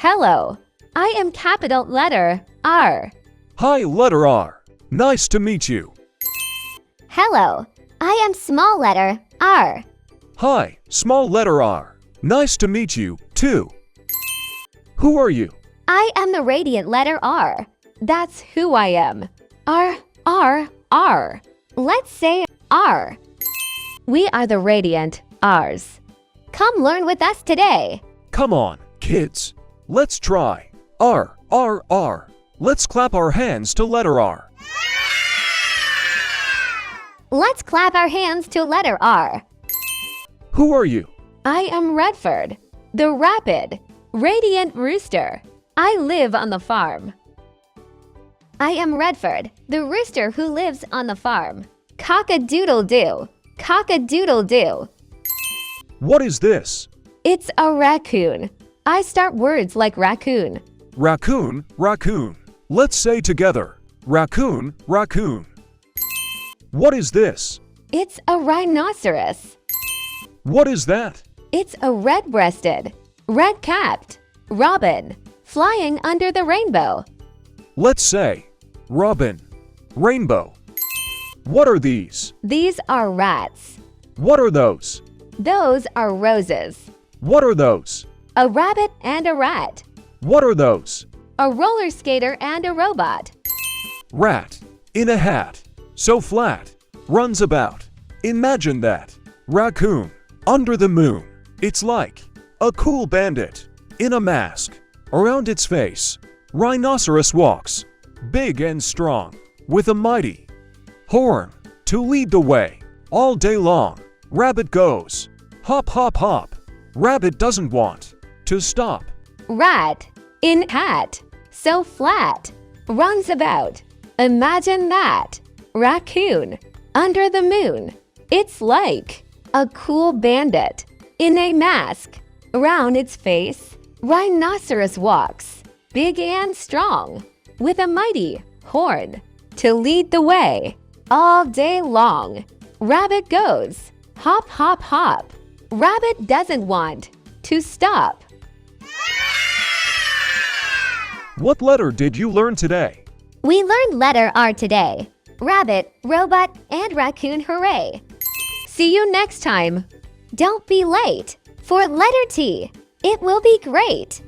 Hello, I am capital letter R. Hi, letter R. Nice to meet you. Hello, I am small letter R. Hi, small letter R. Nice to meet you, too. Who are you? I am the radiant letter R. That's who I am. R, R, R. Let's say R. We are the radiant R's. Come learn with us today. Come on, kids. Let's try. R, R, R. Let's clap our hands to letter R. Let's clap our hands to letter R. Who are you? I am Redford, the rapid, radiant rooster. I live on the farm. I am Redford, the rooster who lives on the farm. Cock-a-doodle-doo, cock-a-doodle-doo. What is this? It's a raccoon. I start words like raccoon. Raccoon, raccoon. Let's say together. Raccoon, raccoon. What is this? It's a rhinoceros. What is that? It's a red-breasted, red-capped robin flying under the rainbow. Let's say robin, rainbow. What are these? These are rats. What are those? Those are roses. What are those? A rabbit and a rat. What are those? A roller skater and a robot. Rat, in a hat, so flat, runs about. Imagine that. Raccoon, under the moon. It's like a cool bandit, in a mask. Around its face, rhinoceros walks, big and strong, with a mighty horn to lead the way. All day long, rabbit goes, hop, hop, hop. Rabbit doesn't want to stop. Rat, in hat, so flat, runs about. Imagine that. Raccoon, under the moon. It's like a cool bandit, in a mask. Around its face, rhinoceros walks, big and strong, with a mighty horn to lead the way. All day long, rabbit goes, hop, hop, hop. Rabbit doesn't want to stop. What letter did you learn today? We learned letter R today. Rabbit, robot, and raccoon, hooray! See you next time. Don't be late for letter T. It will be great.